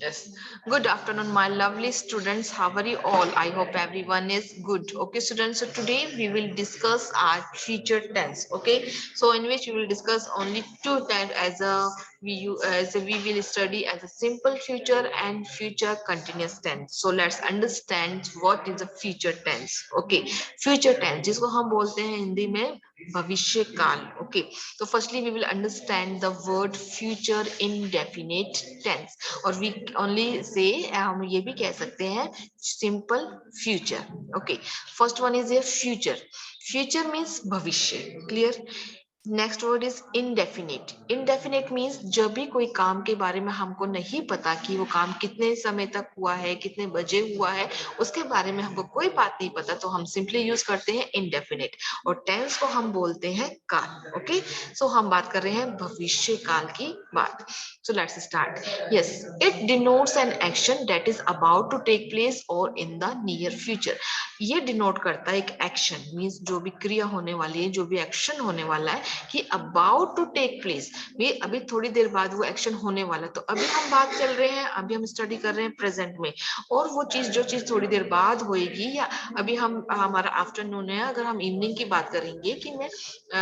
Yes. Good afternoon, my lovely students. How are you all? I hope everyone is good. Okay, students. So today we will discuss our future tense. Okay. So in which we will discuss only two tense as we will study as a simple future and future continuous tense. So let's understand what is a future tense. Okay. Future tense जिसको हम बोलते हैं हिंदी में भविष्य काल. Okay. So firstly we will understand the word future indefinite tense. और we only से हम ये भी कह सकते हैं simple future. Okay, first one is a future. Future means भविष्य. Clear. Next word is indefinite. Indefinite means जब भी कोई काम के बारे में हमको नहीं पता कि वो काम कितने समय तक हुआ है, कितने बजे हुआ है, उसके बारे में हमको कोई बात नहीं पता, तो हम सिंपली यूज करते हैं इनडेफिनिट. और टेंस को हम बोलते हैं काल. ओके, सो हम बात कर रहे हैं भविष्य काल की बात. So let's start. Yes, it denotes an action that is about to take place और इन द नियर फ्यूचर. ये डिनोट करता है एक एक्शन, मीन्स जो भी क्रिया होने वाली है, जो भी एक्शन होने वाला है कि अबाउट टू टेक प्लेस, भी अभी थोड़ी देर बाद वो एक्शन होने वाला. तो अभी हम बात चल रहे हैं, अभी हम स्टडी कर रहे हैं प्रेजेंट में, और वो चीज जो चीज थोड़ी देर बाद होएगी, या अभी हम हमारा आफ्टरनून है, अगर हम इवनिंग की बात करेंगे कि मैं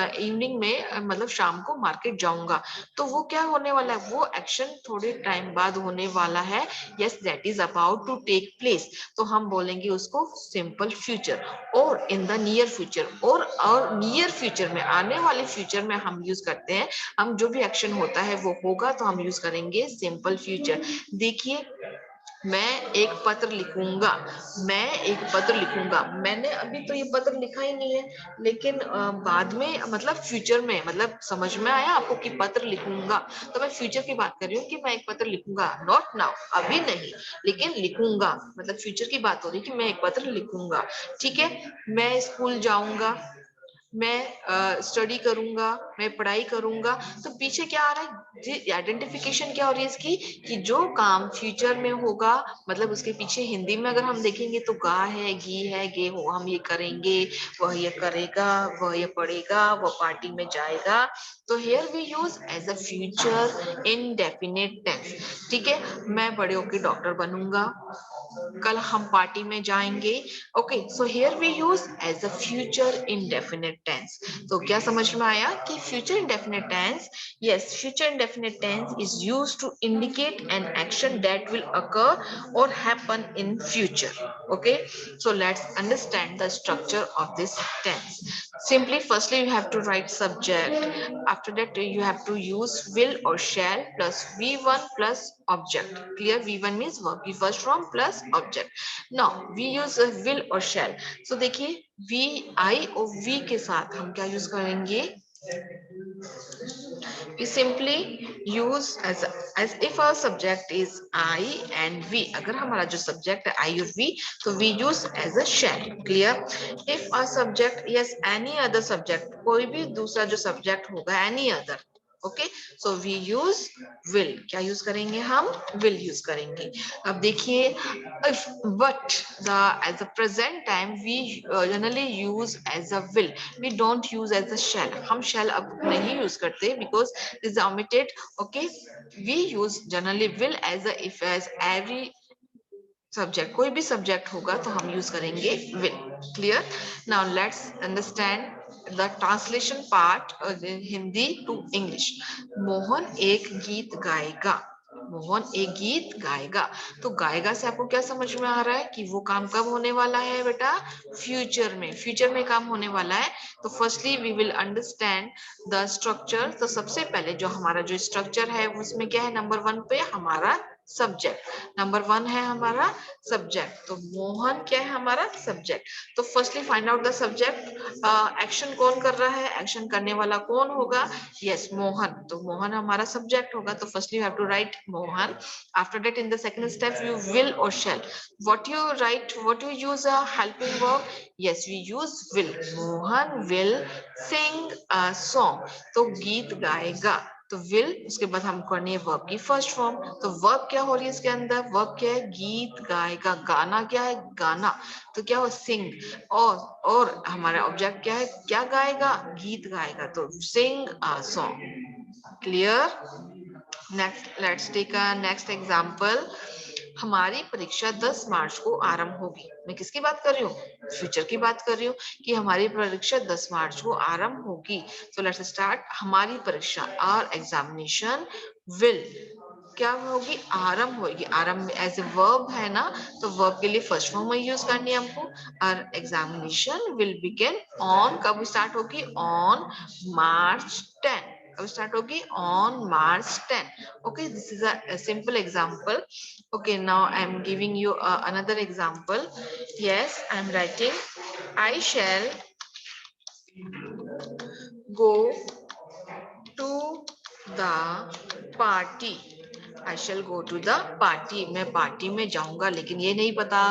इवनिंग में मतलब शाम को मार्केट जाऊंगा, तो वो क्या होने वाला है, वो एक्शन थोड़े टाइम बाद होने वाला है. Yes, that is about to take place. तो हम बोलेंगे उसको सिंपल फ्यूचर. और इन द नियर फ्यूचर, और नियर फ्यूचर में, आने वाले फ्यूचर में हम यूज करते हैं, हम जो भी एक्शन होता है वो होगा तो हम यूज करेंगे सिंपल फ्यूचर. देखिए, मैं एक पत्र लिखूंगा. मैं एक पत्र लिखूंगा, मैंने अभी तो ये पत्र लिखा ही नहीं है, लेकिन बाद में, मतलब फ्यूचर में, मतलब समझ में आया आपको कि पत्र लिखूंगा. तो मैं फ्यूचर की बात कर रही हूँ कि मैं एक पत्र लिखूंगा, नॉट नाउ, अभी नहीं, लेकिन लिखूंगा. मतलब फ्यूचर की बात हो रही है कि मैं एक पत्र लिखूंगा. ठीक है. मैं स्कूल जाऊंगा, मैं स्टडी करूंगा, मैं पढ़ाई करूंगा. तो पीछे क्या आ रहा है, आइडेंटिफिकेशन क्या हो रही है इसकी, कि जो काम फ्यूचर में होगा, मतलब उसके पीछे हिंदी में अगर हम देखेंगे तो गा है, घी है, गे हो, हम ये करेंगे, वह ये करेगा, वह ये पढ़ेगा, वह पार्टी में जाएगा. तो here we use as a future indefinite tense. ठीक है. मैं बड़े होकर डॉक्टर बनूंगा, कल हम पार्टी में जाएंगे. Okay, so here we use as a future indefinite tense. तो क्या समझ में आया कि future indefinite tense, yes, future indefinite tense is used to indicate an action that will occur or happen in future. Okay, so let's understand the structure of this tense. Simply, firstly you have to write subject. After that you have to use will or shall plus v1 plus object. Clear. V1 means verb की first form plus object. Now we use will or shall. So देखिए, v, I और v के साथ हम क्या use करेंगे, we simply use as if our subject is I and V. अगर हमारा जो subject है I और V, तो we use as a shall. Clear. If our subject, yes, any other subject, कोई भी दूसरा जो subject होगा, any other. ओके, सो वी यूज विल. क्या यूज करेंगे हम, विल यूज करेंगे. अब देखिए, if but the as a present time we generally use as a will, we don't use as a shall. हम शैल अब नहीं यूज करते because is omitted. Okay, we use generally will as a if as every subject, कोई भी subject होगा तो हम use करेंगे will. Clear. Now let's understand the translation part, Hindi to English. Mohan एक गीत गाएगा. मोहन एक गीत गाएगा. तो गाएगा से आपको क्या समझ में आ रहा है कि वो काम कब होने वाला है बेटा, फ्यूचर में. फ्यूचर में काम होने वाला है. तो firstly we will understand the structure. तो सबसे पहले जो हमारा जो स्ट्रक्चर है उसमें क्या है, नंबर वन पे हमारा सब्जेक्ट. नंबर वन है हमारा सब्जेक्ट. तो मोहन क्या है, हमारा सब्जेक्ट. तो firstly find out the subject. Action कौन कर रहा है, एक्शन करने वाला कौन होगा, यस, मोहन. तो मोहन हमारा सब्जेक्ट होगा. तो firstly you have to write Mohan. After that in the second step you will और shall. What you write, what you use a helping verb, yes, we use will. Mohan will sing a song. तो गीत गाएगा. तो will, उसके बाद हम करनी है वर्ब की फर्स्ट फॉर्म. तो वर्ब क्या हो रही है इसके अंदर, वर्ब क्या है, गीत गाएगा. गाना क्या है, गाना. तो क्या हो, सिंग. और हमारा ऑब्जेक्ट क्या है, क्या गाएगा, गीत गाएगा. तो sing a song. Clear. Next let's take a next example. हमारी परीक्षा 10 मार्च को आरंभ होगी। मैं किसकी बात कर रही हूँ? फ्यूचर की बात कर रही हूँ कि हमारी परीक्षा 10 मार्च को आरंभ होगी। सो लेट्स स्टार्ट। हमारी परीक्षा आवर एग्जामिनेशन विल क्या होगी? आरंभ होगी। आरंभ एज ए वर्ब है ना, तो वर्ब के लिए फर्स्ट फॉर्म में यूज करनी है हमको। और एग्जामिनेशन विल बिगिन ऑन, कब स्टार्ट होगी? On March 10। कब स्टार्ट होगी? On March 10। Okay, this is a simple example. Okay, now I am giving you another example. Yes, I am writing, I shall go to the party. I shall go to the party. मैं party में जाऊंगा, लेकिन ये नहीं पता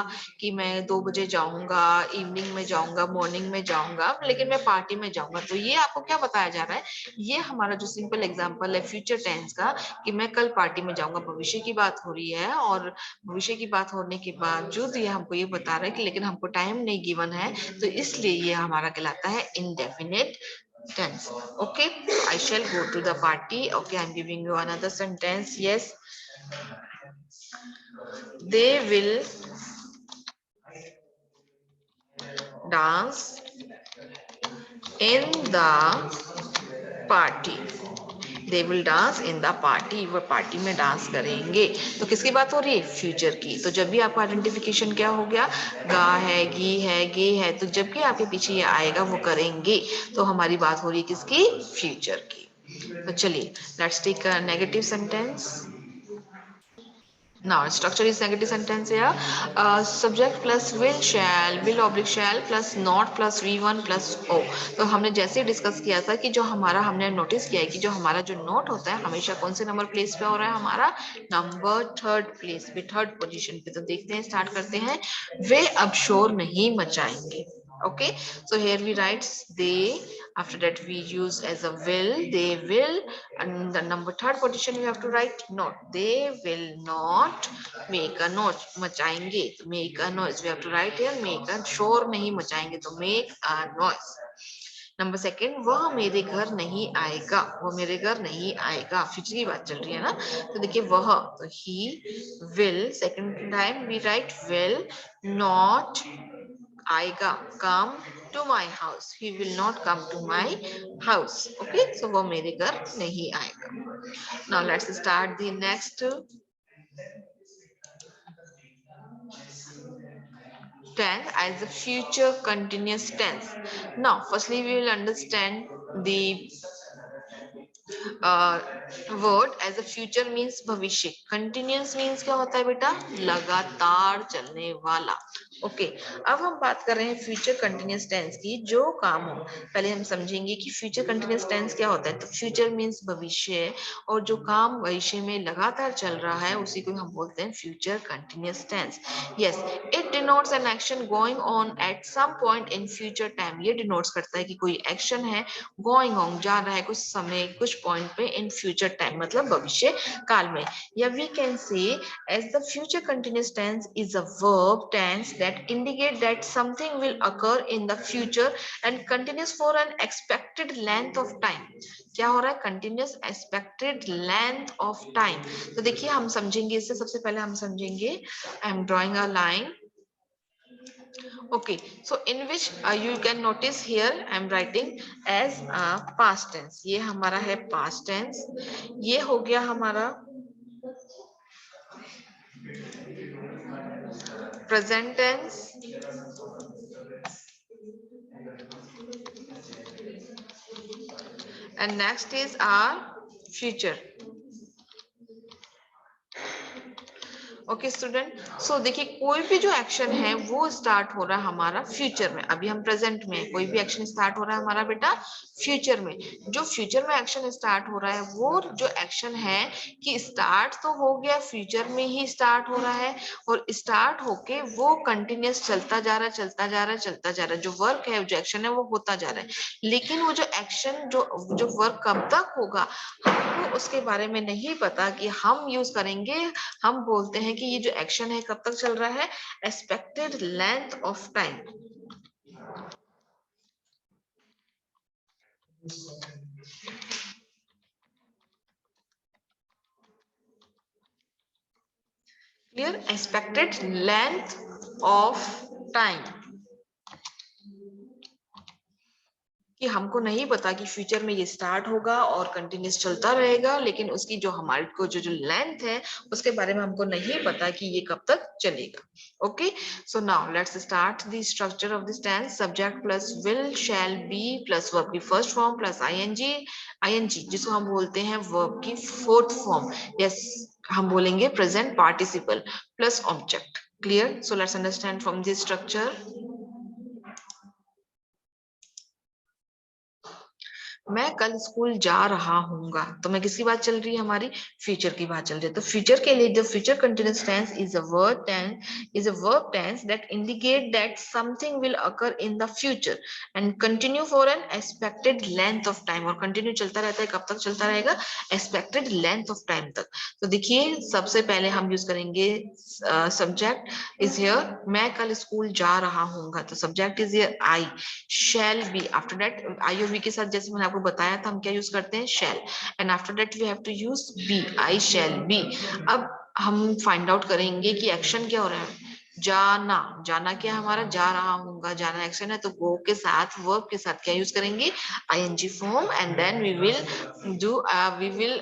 कि मैं 2 बजे जाऊंगा, इवनिंग में जाऊंगा, मॉर्निंग में जाऊंगा, लेकिन मैं पार्टी में जाऊंगा। तो ये आपको क्या बताया जा रहा है? ये हमारा जो सिंपल एग्जांपल है फ्यूचर टेंस का, कि मैं कल पार्टी में जाऊंगा, भविष्य की बात हो रही है। और भविष्य की बात होने के बावजूद ये हमको ये बता रहा है कि लेकिन हमको टाइम नहीं गिवन है, तो इसलिए ये हमारा कहलाता है indefinite tense. Okay, I shall go to the party. Okay, I'm giving you another sentence. Yes, they will dance in the party. They will dance in the party, वो पार्टी में डांस करेंगे। तो किसकी बात हो रही है? फ्यूचर की। तो जब भी आपका आइडेंटिफिकेशन क्या हो गया? गा है, गी है, गे है, तो जब भी आपके पीछे ये आएगा वो करेंगे, तो हमारी बात हो रही है किसकी? फ्यूचर की। तो चलिए let's take a negative sentence. Now structure is negative sentence here. Subject plus will oblique shall plus not plus v1 plus o. तो हमने जैसे डिस्कस किया था कि जो हमारा, हमने नोटिस किया है कि जो हमारा जो नोट होता है हमेशा कौन से नंबर प्लेस पे हो रहा है? हमारा नंबर थर्ड प्लेस पे, थर्ड पोजीशन पे। तो देखते हैं, स्टार्ट करते हैं। वे अब शोर नहीं मचाएंगे। Okay, so here we write they, after that we use as a will, they will, and the number third position we have to write not. They will not make a noise. मचाएंगे तो make a noise, we have to write here make a, शोर नहीं मचाएंगे तो make a noise. Number second, वह मेरे घर नहीं आएगा, वो मेरे घर नहीं आएगा, फ्यूचर की बात चल रही है ना। तो देखिए वह, तो he will, second time we write will not आएगा, come to my house, he will not come to my house. Okay, so वो मेरे घर नहीं आएगा. Now let's start the next tense as a future continuous tense. Now firstly we will understand the word as a future means भविष्य, continuous means क्या होता है बेटा? लगातार चलने वाला। ओके, अब हम बात कर रहे हैं फ्यूचर कंटिन्यूअस टेंस की। जो काम हो, पहले हम समझेंगे कि फ्यूचर कंटिन्यूअस टेंस क्या होता है। तो फ्यूचर मीन्स भविष्य, और जो काम भविष्य में लगातार चल रहा है उसी को हम बोलते हैं future continuous tense. Yes, it denotes an action going on at some point in future time. ये डिनोट्स करता है कि कोई एक्शन है गोइंग ऑन, जा रहा है कुछ समय, कुछ पॉइंट पे इन फ्यूचर टाइम, मतलब भविष्य काल में। या we can say as the future continuous tense is a verb tense that indicate that something will occur in the future and continues for an expected length of time. क्या हो रहा है? Continues expected length of time. तो देखिए हम समझेंगे इससे, सबसे पहले हम समझेंगे, I am drawing a line. Okay, so in which you can notice here I am writing as a past tense. ये हमारा है past tense. ये हो गया हमारा present tense. And next is our future. Okay student, so देखिए कोई भी जो एक्शन है वो स्टार्ट हो रहा है हमारा फ्यूचर में। अभी हम प्रेजेंट में, कोई भी एक्शन स्टार्ट हो रहा है हमारा बेटा फ्यूचर में। जो फ्यूचर में एक्शन स्टार्ट हो रहा है वो जो एक्शन है कि स्टार्ट तो हो गया, फ्यूचर में ही स्टार्ट हो रहा है, और स्टार्ट होके वो कंटिन्यूस चलता जा रहा है, चलता जा रहा है, चलता जा रहा है। जो वर्क है, जो एक्शन है वो होता जा रहा है, लेकिन वो जो एक्शन, जो वर्क कब तक होगा हमको उसके बारे में नहीं पता। कि हम यूज करेंगे, हम बोलते हैं कि ये जो एक्शन है कब तक चल रहा है? Expected length of time. Clear? Expected length of time, कि हमको नहीं पता कि फ्यूचर में ये स्टार्ट होगा और कंटिन्यूस चलता रहेगा, लेकिन उसकी जो हमारे को जो लेंथ है उसके बारे में हमको नहीं पता कि ये कब तक चलेगा. Okay, so now let's start the structure of this tense. Subject plus will shall be plus verb की first form plus ING. ING जिसको हम बोलते हैं वर्ब की फोर्थ फॉर्म. यस, हम बोलेंगे present participle plus object. Clear? So let's understand from this structure. मैं कल स्कूल जा रहा हूँगा, तो मैं किसकी बात चल रही है? हमारी फ्यूचर की बात चल रही है. तो फ्यूचर के लिए जो future continuous tense is a verb tense that indicate that something will occur in the future and continue for an expected length of time. और कंटिन्यू चलता रहता है, कब तक चलता रहेगा? एक्सपेक्टेड लेंथ ऑफ टाइम तक. तो देखिए, सबसे पहले हम यूज करेंगे सब्जेक्ट इज हियर. मैं कल स्कूल जा रहा हूँगा, तो subject is here I. Shall B, after that I और बी के साथ जैसे मैंने आपको बताया था हम क्या यूज करते हैं? Shall. And after that we have to use be, I shall be. अब हम फाइंड आउट करेंगे कि एक्शन क्या हो रहा है. जाना, जाना क्या है हमारा? जा रहा हूँगा, जाना एक्शन है, तो गो के साथ वर्ब के साथ क्या यूज करेंगे? ING form. And then we will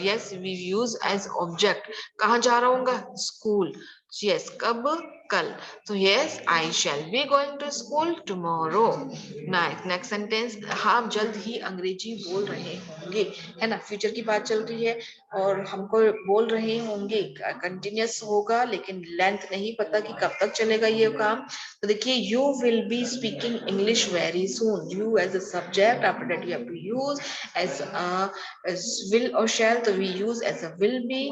yes we use as object. कहाँ जा रहा हूँगा? स्कूल. यस, कब? कल. तो yes, I shall be going to school tomorrow. Next sentence, हम जल्द ही अंग्रेजी बोल रहे होंगे, है ना? फ्यूचर की बात चल रही है और हमको बोल रहे होंगे कंटिन्यूअस होगा, लेकिन लेंथ नहीं पता कि कब तक चलेगा ये काम. तो देखिए, you will be speaking English very soon. You as a subject, after that you have to use as will और शैल, तो we use as a will be.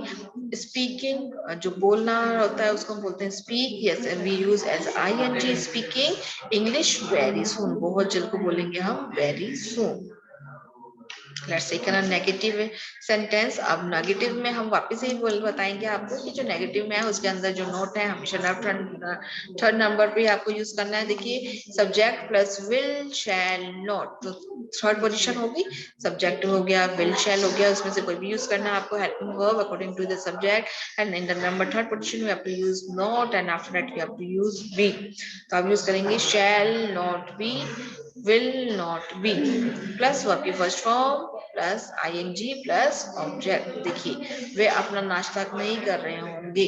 Speaking, जो बोलना होता है उसको हम बोलते हैं speak. Yes, and we use as ING speaking English very soon. बहुत जल्द को बोलेंगे हम very soon. Let's take a negative sentence. अब नेगेटिव में हम वापस ही बोल बताएंगे आपको कि जो नेगेटिव में है उसके अंदर जो नोट है हमेशा थर्ड नंबर पे आपको यूज करना है. देखिए, subject plus will shall not, तो थर्ड पोजीशन होगी. सब्जेक्ट हो गया, विल शैल हो गया, उसमें से कोई भी यूज करना है आपको. Helping verb according to the subject and in the number third position we have to use not and after that we have to use be. तो आप यूज करेंगे shall not be, will not be plus verb की first form plus ING plus object. देखिए, वे अपना नाश्ता नहीं कर रहे होंगे.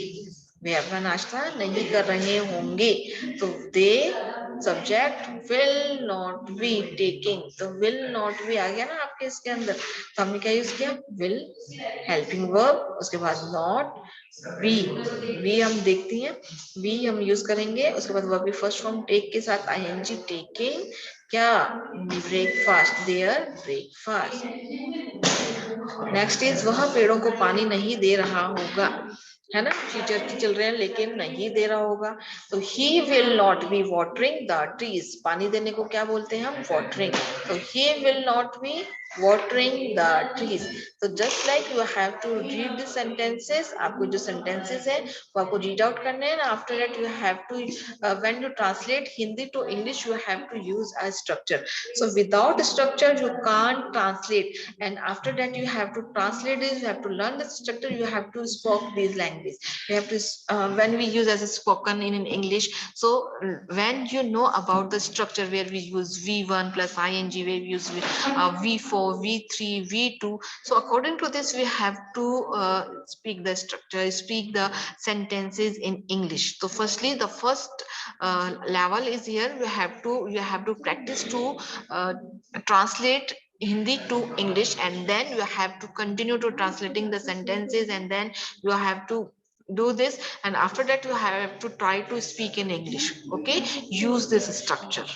वे अपना नाश्ता नहीं कर रहे होंगे, तो the subject will not be taking. तो विल नॉट बी आ गया ना आपके इसके अंदर. तो हमने क्या यूज किया? विल, हेल्पिंग वर्ब, उसके बाद नॉट, बी. बी हम देखती हैं, बी हम यूज करेंगे. उसके बाद वर्ब की फर्स्ट फॉर्म टेक के साथ आईएनजी टेकिंग. क्या? Breakfast, their breakfast. Next is, वह पेड़ों को पानी नहीं दे रहा होगा, है ना? फ्यूचर की चल रहे हैं लेकिन नहीं दे रहा होगा. तो he will not B watering the trees. पानी देने को क्या बोलते हैं हम? वाटरिंग. तो he will not B watering the trees. तो just like you have to read the sentences, आपको जो sentences है वो आपको read out करने हैं. After that you have to when you translate Hindi to English you have to use a structure. So without structure you can't translate, and after that you have to translate this, you have to learn the structure, you have to speak these language. You have to when we use as a spoken in English. So when you know about the structure where we use v1 plus ing, where we use v4, v3, v2, so according to this we have to speak the structure, speak the sentences in English. So firstly, the first level is here. You have to practice to translate Hindi to English, and then you have to continue to translating the sentences, and then you have to do this, and after that you have to try to speak in English. Okay, use this structure.